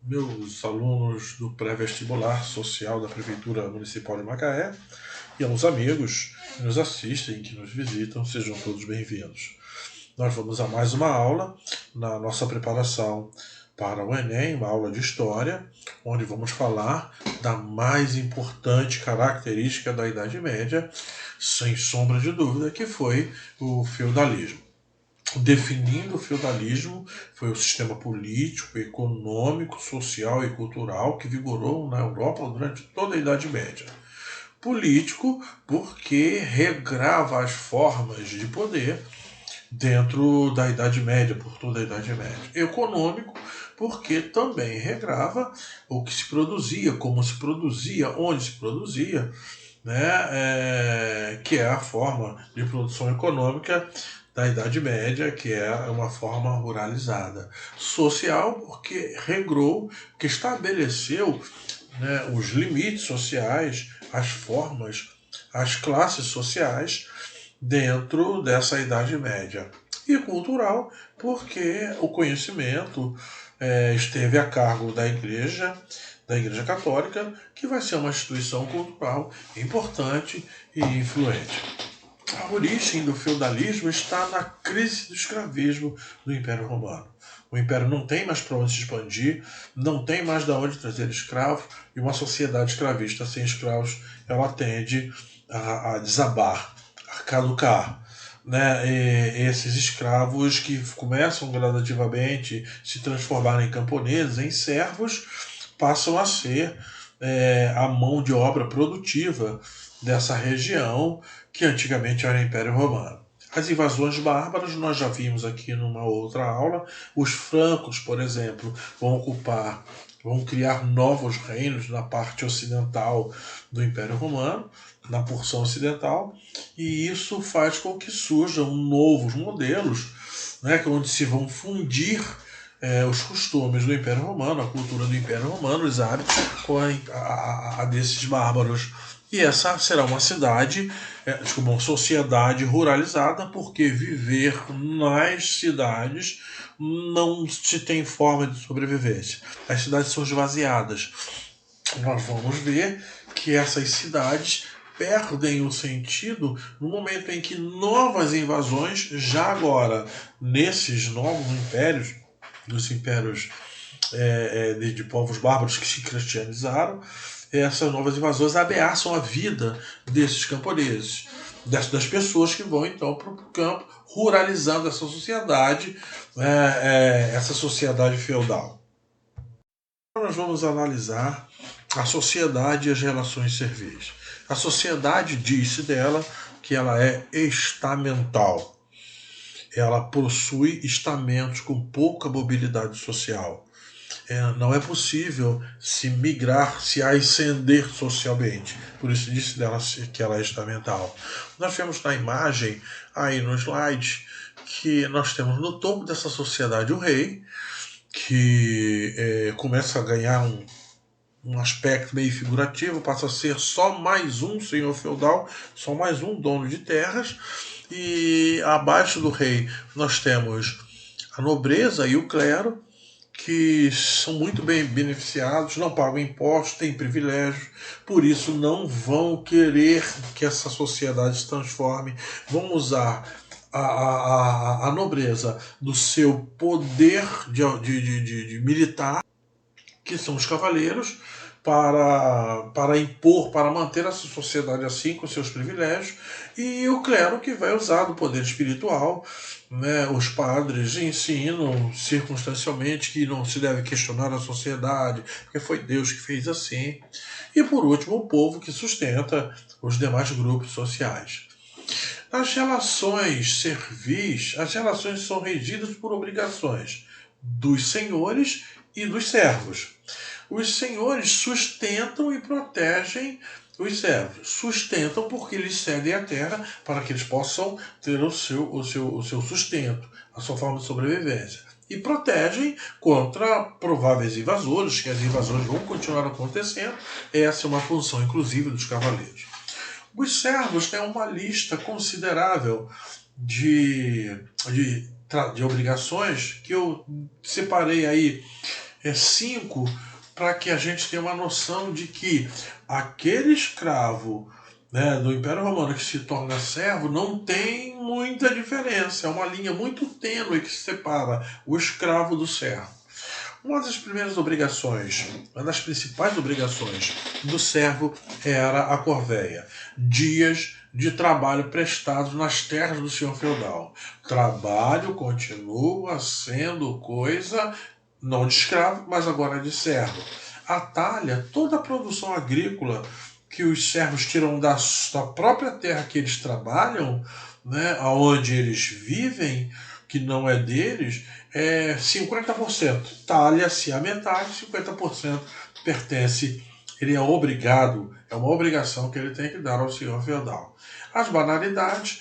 meus alunos do pré-vestibular social da Prefeitura Municipal de Macaé e aos amigos que nos assistem, que nos visitam, sejam todos bem-vindos. Nós vamos a mais uma aula na nossa preparação para o Enem, uma aula de História, onde vamos falar da mais importante característica da Idade Média, sem sombra de dúvida, que foi o feudalismo. Definindo o feudalismo, foi o sistema político, econômico, social e cultural que vigorou na Europa durante toda a Idade Média. Político, porque regrava as formas de poder dentro da Idade Média, por toda a Idade Média. Econômico, porque também regrava o que se produzia, como se produzia, onde se produzia, que é a forma de produção econômica da Idade Média, que é uma forma ruralizada. Social, porque regrou, que estabeleceu, os limites sociais, as formas, as classes sociais dentro dessa Idade Média. E cultural, porque o conhecimento esteve a cargo da Igreja Católica, que vai ser uma instituição cultural importante e influente. A origem do feudalismo está na crise do escravismo do Império Romano. O Império não tem mais para onde se expandir, não tem mais de onde trazer escravos, e uma sociedade escravista sem escravos, ela tende a desabar, a caducar. E esses escravos que começam gradativamente a se transformar em camponeses, em servos, passam a ser a mão de obra produtiva dessa região que antigamente era o Império Romano. As invasões bárbaras nós já vimos aqui numa outra aula. Os francos, por exemplo, vão criar novos reinos na parte ocidental do Império Romano, na porção ocidental, e isso faz com que surjam novos modelos, onde se vão fundir os costumes do Império Romano, a cultura do Império Romano, os hábitos, com a desses bárbaros. E essa será uma uma sociedade ruralizada, porque viver nas cidades não se tem forma de sobrevivência. As cidades são esvaziadas. Nós vamos ver que essas cidades perdem o sentido no momento em que novas invasões, já agora nesses novos impérios, dos impérios de povos bárbaros que se cristianizaram, essas novas invasões ameaçam a vida desses camponeses, das pessoas que vão então para o campo, ruralizando essa sociedade feudal. Nós vamos analisar a sociedade e as relações servis. A sociedade diz-se dela que ela é estamental. Ela possui estamentos com pouca mobilidade social. Não é possível se migrar, se ascender socialmente. Por isso disse dela que ela é estamental. Nós vemos na imagem, aí no slide, que nós temos no topo dessa sociedade o rei, que começa a ganhar um aspecto meio figurativo, passa a ser só mais um senhor feudal, só mais um dono de terras, e abaixo do rei nós temos a nobreza e o clero, que são muito bem beneficiados, não pagam impostos, têm privilégios, por isso não vão querer que essa sociedade se transforme, vão usar a nobreza do seu poder de militar, que são os cavaleiros, para impor, para manter essa sociedade assim, com seus privilégios, e o clero que vai usar do poder espiritual. Os padres ensinam circunstancialmente que não se deve questionar a sociedade, porque foi Deus que fez assim. E por último, o povo que sustenta os demais grupos sociais. As relações servis, as relações são regidas por obrigações dos senhores e dos servos. Os senhores sustentam e protegem os servos. Sustentam porque eles cedem a terra para que eles possam ter o seu sustento, a sua forma de sobrevivência. E protegem contra prováveis invasores, que as invasões vão continuar acontecendo. Essa é uma função, inclusive, dos cavaleiros. Os servos têm uma lista considerável de obrigações que eu separei aí 5, para que a gente tenha uma noção de que aquele escravo, né, do Império Romano que se torna servo não tem muita diferença. É uma linha muito tênue que separa o escravo do servo. Uma das primeiras obrigações, uma das principais obrigações do servo era a corvéia. Dias de trabalho prestados nas terras do senhor feudal. Trabalho continua sendo coisa não de escravo, mas agora de servo. A talha, toda a produção agrícola que os servos tiram da própria terra que eles trabalham, né, onde eles vivem, que não é deles, é 50%. Talha-se a metade, 50% pertence. Ele é obrigado, é uma obrigação que ele tem que dar ao senhor feudal. As banalidades,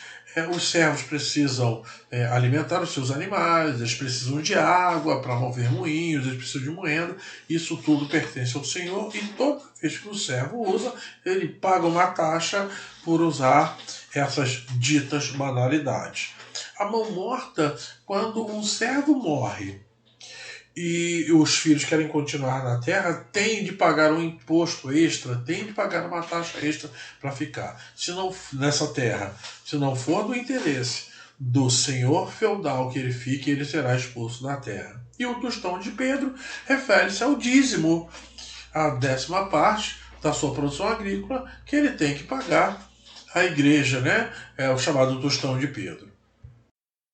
os servos precisam alimentar os seus animais, eles precisam de água para mover moinhos, eles precisam de moenda, isso tudo pertence ao senhor, e toda vez que o servo usa, ele paga uma taxa por usar essas ditas banalidades. A mão morta, quando um servo morre e os filhos querem continuar na terra, tem de pagar um imposto extra, tem de pagar uma taxa extra para ficar. Se não, nessa terra, se não for do interesse do senhor feudal que ele fique, ele será expulso da terra. E o tostão de Pedro refere-se ao dízimo, a 10ª parte da sua produção agrícola, que ele tem que pagar à igreja, né? É o chamado tostão de Pedro.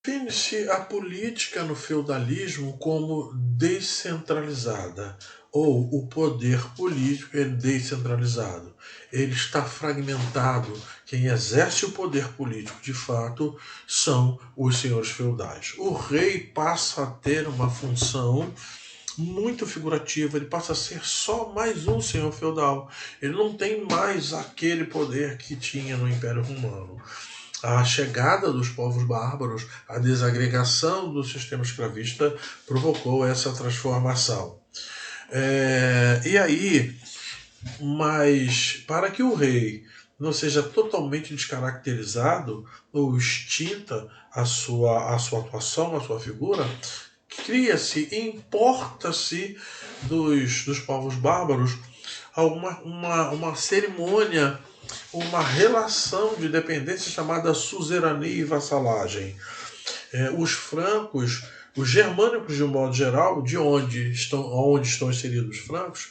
Define-se a política no feudalismo como descentralizada, ou o poder político é descentralizado. Ele está fragmentado. Quem exerce o poder político de fato são os senhores feudais. O rei passa a ter uma função muito figurativa, ele passa a ser só mais um senhor feudal. Ele não tem mais aquele poder que tinha no Império Romano. A chegada dos povos bárbaros, a desagregação do sistema escravista provocou essa transformação. E aí, mas para que o rei não seja totalmente descaracterizado ou extinta a sua atuação, a sua figura, cria-se, importa-se dos povos bárbaros uma cerimônia, uma relação de dependência chamada suzerania e vassalagem. Os francos, os germânicos de um modo geral, onde estão inseridos os francos,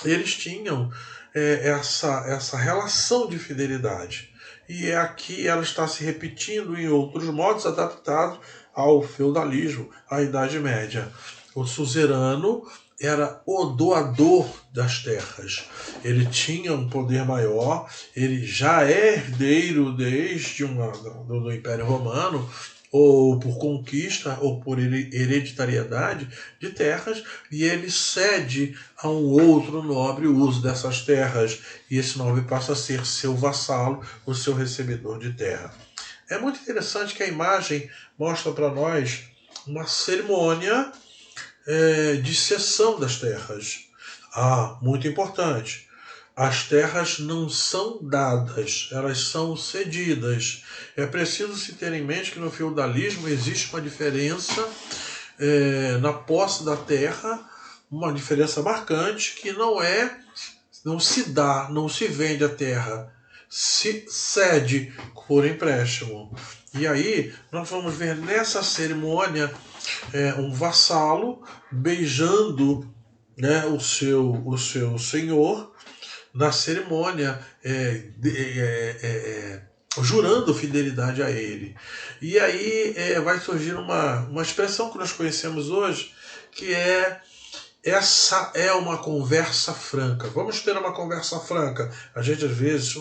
eles tinham essa relação de fidelidade. E aqui ela está se repetindo em outros modos adaptados ao feudalismo, à Idade Média. O suzerano era o doador das terras. Ele tinha um poder maior, ele já é herdeiro desde do Império Romano, ou por conquista, ou por hereditariedade de terras, e ele cede a um outro nobre o uso dessas terras, e esse nobre passa a ser seu vassalo, o seu recebedor de terra. É muito interessante que a imagem mostra para nós uma cerimônia de cessão das terras. Muito importante. As terras não são dadas, elas são cedidas. É preciso se ter em mente que no feudalismo existe uma diferença na posse da terra, uma diferença marcante, que não se dá, não se vende a terra, se cede por empréstimo. E aí nós vamos ver nessa cerimônia um vassalo beijando, né, o seu senhor na cerimônia, jurando fidelidade a ele. E aí vai surgir uma expressão que nós conhecemos hoje, que essa é uma conversa franca. Vamos ter uma conversa franca. A gente às vezes,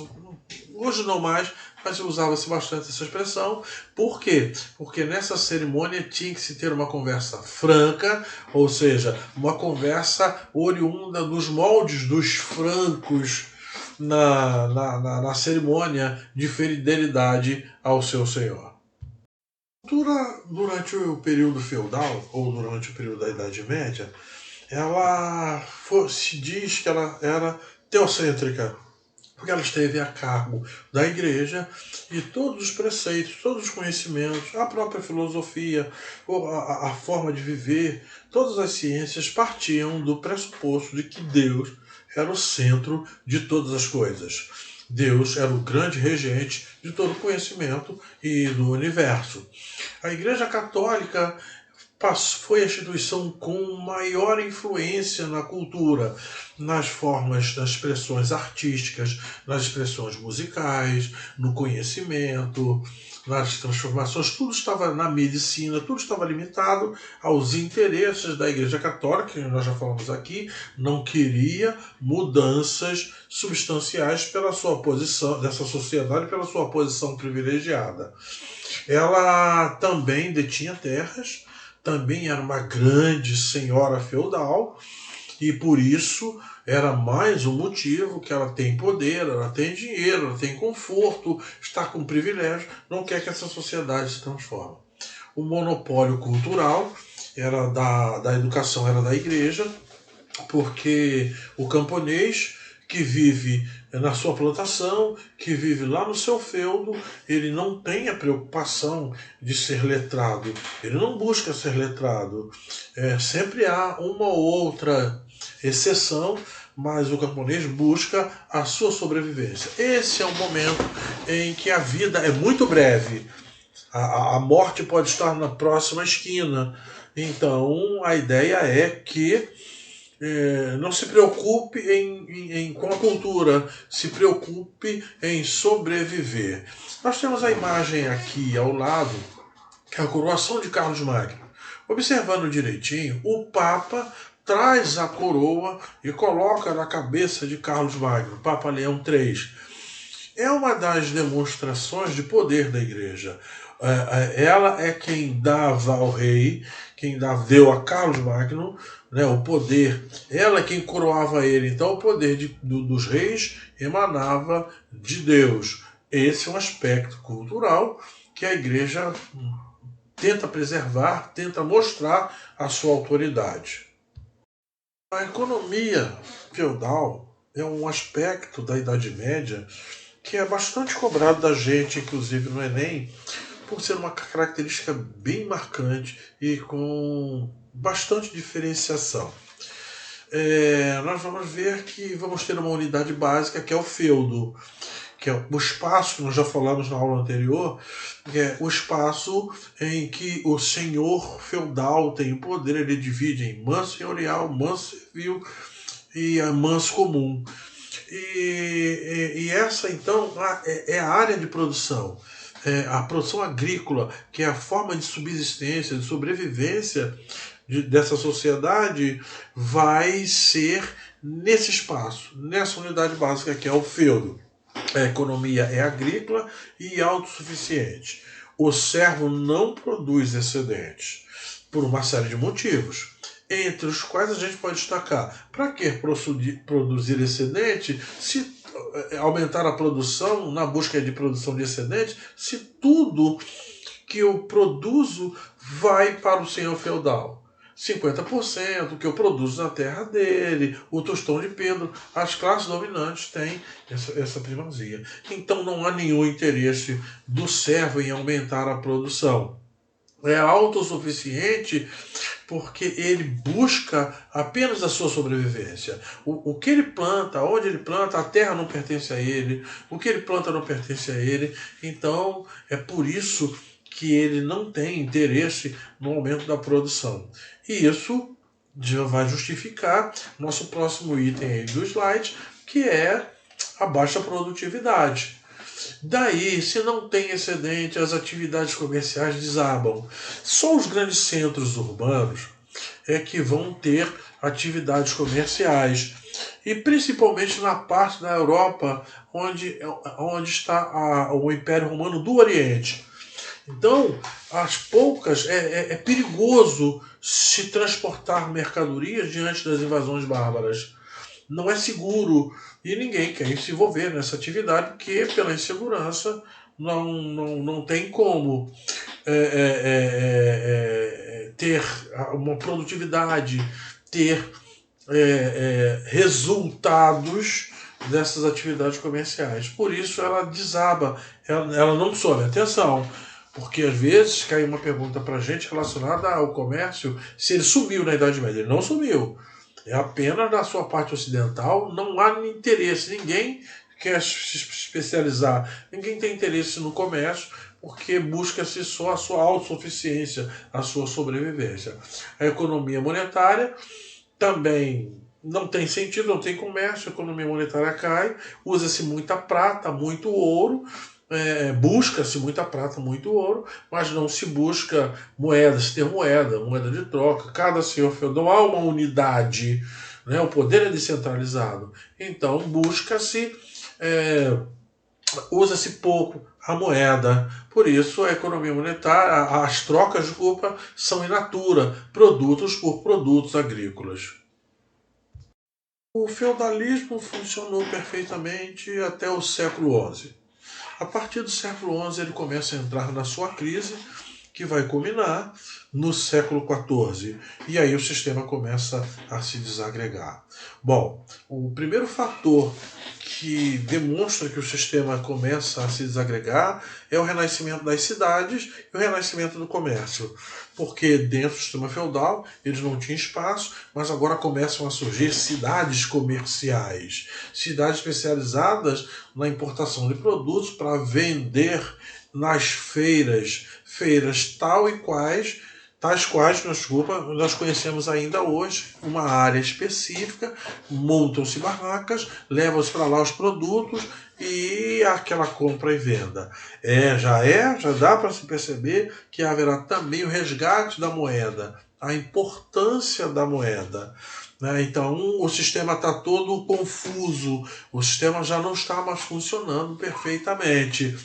hoje não mais, mas usava-se bastante essa expressão. Por quê? Porque nessa cerimônia tinha que se ter uma conversa franca, ou seja, uma conversa oriunda dos moldes dos francos na cerimônia de fidelidade ao seu senhor. Durante o período feudal, ou durante o período da Idade Média, se diz que ela era teocêntrica. porque ela esteve a cargo da igreja e todos os preceitos, todos os conhecimentos, a própria filosofia, a forma de viver, todas as ciências partiam do pressuposto de que Deus era o centro de todas as coisas. Deus era o grande regente de todo o conhecimento e do universo. A Igreja Católica foi a instituição com maior influência na cultura, nas formas, nas expressões artísticas, nas expressões musicais, no conhecimento, nas transformações. Tudo estava na medicina, tudo estava limitado aos interesses da Igreja Católica, que nós já falamos aqui, não queria mudanças substanciais pela sua posição, dessa sociedade, pela sua posição privilegiada. Ela também detinha terras, também era uma grande senhora feudal, e por isso era mais um motivo que ela tem poder, ela tem dinheiro, ela tem conforto, está com privilégio, não quer que essa sociedade se transforme. O monopólio cultural era da educação era da igreja, porque o camponês que vive na sua plantação, que vive lá no seu feudo, ele não tem a preocupação de ser letrado, ele não busca ser letrado. Sempre há uma ou outra exceção, mas o camponês busca a sua sobrevivência. Esse é um momento em que a vida é muito breve. A morte pode estar na próxima esquina. Então, a ideia é que não se preocupe com a cultura, se preocupe em sobreviver. Nós temos a imagem aqui ao lado, que é a coroação de Carlos Magno. Observando direitinho, o Papa traz a coroa e coloca na cabeça de Carlos Magno, Papa Leão III. É uma das demonstrações de poder da Igreja. Ela é quem dava ao rei, quem deu a Carlos Magno, né, o poder. Ela é quem coroava ele. Então o poder dos reis emanava de Deus. Esse é um aspecto cultural que a Igreja tenta preservar, tenta mostrar a sua autoridade. A economia feudal é um aspecto da Idade Média que é bastante cobrado da gente, inclusive no Enem, por ser uma característica bem marcante e com bastante diferenciação. Nós vamos ver que vamos ter uma unidade básica que é o feudo, que é o espaço que nós já falamos na aula anterior, que é o espaço em que o senhor feudal tem o poder, ele divide em manso senhorial, manso servil e a manso comum. E essa, então, é a área de produção. A produção agrícola, que é a forma de subsistência, de sobrevivência dessa sociedade, vai ser nesse espaço, nessa unidade básica que é o feudo. A economia é agrícola e autossuficiente. O servo não produz excedentes, por uma série de motivos, entre os quais a gente pode destacar: para que produzir excedente, se aumentar a produção na busca de produção de excedente, se tudo que eu produzo vai para o senhor feudal? 50% que eu produzo na terra dele, o tostão de Pedro, as classes dominantes têm essa primazia. Então não há nenhum interesse do servo em aumentar a produção. É autossuficiente porque ele busca apenas a sua sobrevivência. O que ele planta, onde ele planta, a terra não pertence a ele, o que ele planta não pertence a ele. Então é por isso que ele não tem interesse no aumento da produção. E isso já vai justificar nosso próximo item aí do slide, que é a baixa produtividade. Daí, se não tem excedente, as atividades comerciais desabam. Só os grandes centros urbanos é que vão ter atividades comerciais. E principalmente na parte da Europa, onde está o Império Romano do Oriente. Então, as poucas, é perigoso se transportar mercadorias diante das invasões bárbaras. Não é seguro e ninguém quer se envolver nessa atividade porque, pela insegurança, não tem como ter uma produtividade, ter resultados dessas atividades comerciais. Por isso ela desaba, ela não sobe. Atenção, porque às vezes cai uma pergunta para a gente relacionada ao comércio, se ele sumiu na Idade Média. Ele não sumiu. É apenas na sua parte ocidental, não há interesse. Ninguém quer se especializar, ninguém tem interesse no comércio, porque busca-se só a sua autossuficiência, a sua sobrevivência. A economia monetária também não tem sentido, não tem comércio, a economia monetária cai, usa-se muita prata, muito ouro, busca-se muita prata, muito ouro, mas não se busca moeda, se tem moeda de troca. Cada senhor feudal há uma unidade, né? O poder é descentralizado. Então busca-se, usa-se pouco a moeda. Por isso a economia monetária, as trocas, desculpa, são in natura, produtos por produtos agrícolas. O feudalismo funcionou perfeitamente até o século XI. A partir do século XI ele começa a entrar na sua crise, que vai culminar no século XIV. E aí o sistema começa a se desagregar. Bom, o primeiro fator que demonstra que o sistema começa a se desagregar é o renascimento das cidades e o renascimento do comércio. Porque dentro do sistema feudal eles não tinham espaço, mas agora começam a surgir cidades comerciais, cidades especializadas na importação de produtos para vender nas feiras tais quais, nós conhecemos ainda hoje, uma área específica, montam-se barracas, levam-se para lá os produtos e aquela compra e venda. Já dá para se perceber que haverá também o resgate da moeda, a importância da moeda. Então o sistema está todo confuso, o sistema já não está mais funcionando perfeitamente.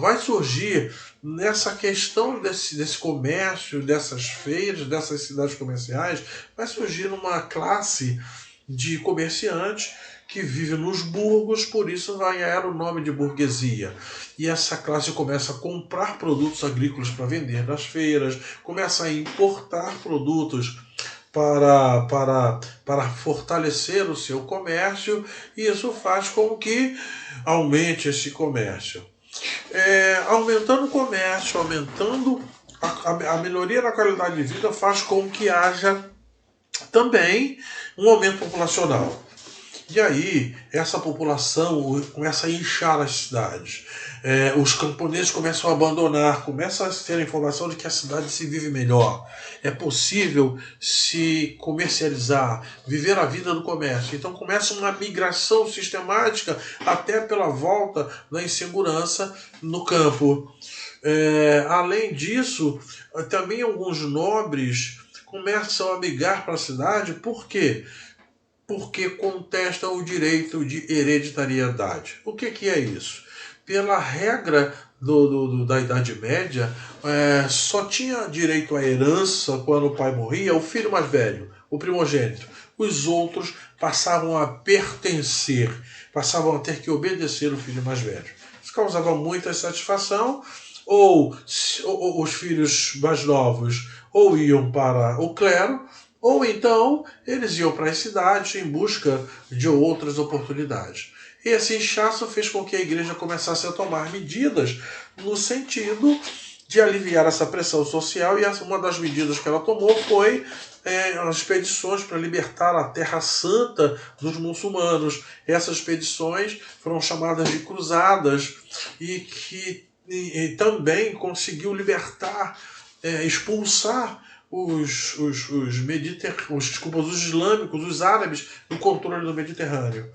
Vai surgir nessa questão desse comércio, dessas feiras, dessas cidades comerciais, vai surgir uma classe de comerciantes que vive nos burgos, por isso vai era o nome de burguesia. E essa classe começa a comprar produtos agrícolas para vender nas feiras, começa a importar produtos para fortalecer o seu comércio, e isso faz com que aumente esse comércio. Aumentando o comércio, aumentando a melhoria da qualidade de vida, faz com que haja também um aumento populacional. E aí, essa população começa a inchar as cidades. Os camponeses começam a abandonar, começa a ter a informação de que a cidade se vive melhor. É possível se comercializar, viver a vida do comércio. Então começa uma migração sistemática até pela volta da insegurança no campo. Além disso, também alguns nobres começam a migrar para a cidade. Por quê? Porque contestam o direito de hereditariedade. O que é isso? Pela regra da Idade Média, só tinha direito à herança quando o pai morria o filho mais velho, o primogênito. Os outros passavam a pertencer, passavam a ter que obedecer o filho mais velho. Isso causava muita insatisfação, ou os filhos mais novos ou iam para o clero, ou então eles iam para as cidades em busca de outras oportunidades. Esse inchaço fez com que a igreja começasse a tomar medidas no sentido de aliviar essa pressão social, e uma das medidas que ela tomou foi as expedições para libertar a Terra Santa dos muçulmanos. Essas expedições foram chamadas de cruzadas e que também conseguiu libertar, expulsar os islâmicos, os árabes, do controle do Mediterrâneo.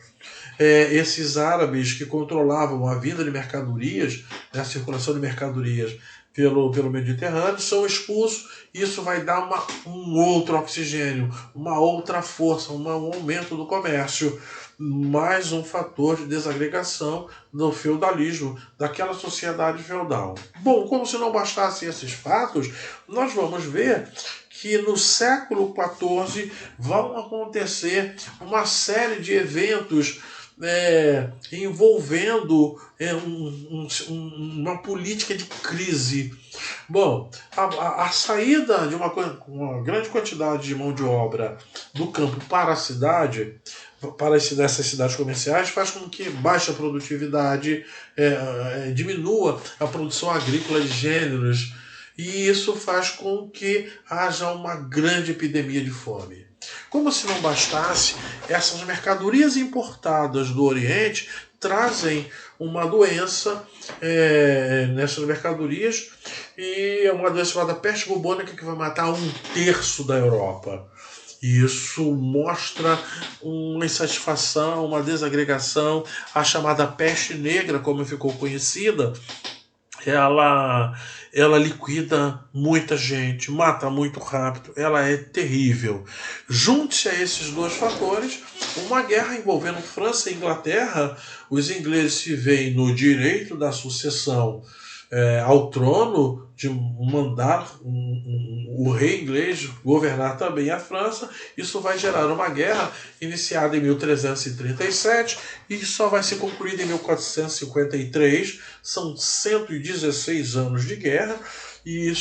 Esses árabes que controlavam a vinda de mercadorias, a circulação de mercadorias pelo Mediterrâneo, são expulsos. Isso vai dar um outro oxigênio, uma outra força, um aumento do comércio. Mais um fator de desagregação do feudalismo, daquela sociedade feudal. Bom, como se não bastassem esses fatos, nós vamos ver que no século XIV vão acontecer uma série de eventos envolvendo uma política de crise. Bom, a saída de uma grande quantidade de mão de obra do campo para a cidade, essas cidades comerciais, faz com que baixe a produtividade, diminua a produção agrícola de gêneros, e isso faz com que haja uma grande epidemia de fome. Como se não bastasse, essas mercadorias importadas do Oriente trazem uma doença nessas mercadorias, e é uma doença chamada peste bubônica que vai matar 1/3 da Europa. E isso mostra uma insatisfação, uma desagregação. A chamada peste negra, como ficou conhecida, ela liquida muita gente, mata muito rápido, ela é terrível. Junte-se a esses dois fatores, uma guerra envolvendo França e Inglaterra. Os ingleses se veem no direito da sucessão ao trono, de mandar o rei inglês governar também a França. Isso vai gerar uma guerra iniciada em 1337 e só vai ser concluída em 1453. São 116 anos de guerra, e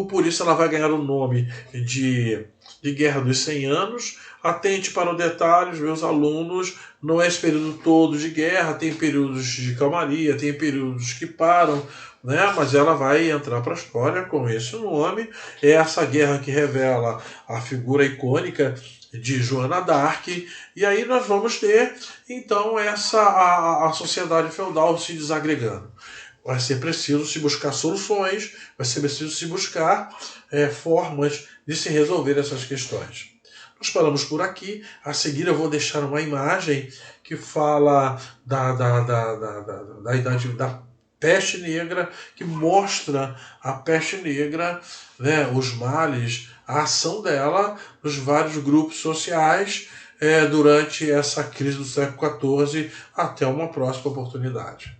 por isso ela vai ganhar o nome de Guerra dos 100 Anos. Atente para os detalhes, meus alunos, não é esse período todo de guerra, tem períodos de calmaria, tem períodos que param, né? Mas ela vai entrar para a história com esse nome. É essa guerra que revela a figura icônica de Joana d'Arc, e aí nós vamos ter então a sociedade feudal se desagregando. Vai ser preciso se buscar soluções, vai ser preciso se buscar formas de se resolver essas questões. Nós paramos por aqui. A seguir eu vou deixar uma imagem que fala da idade da peste negra, que mostra a peste negra, né, os males, a ação dela nos vários grupos sociais durante essa crise do século XIV. Até uma próxima oportunidade.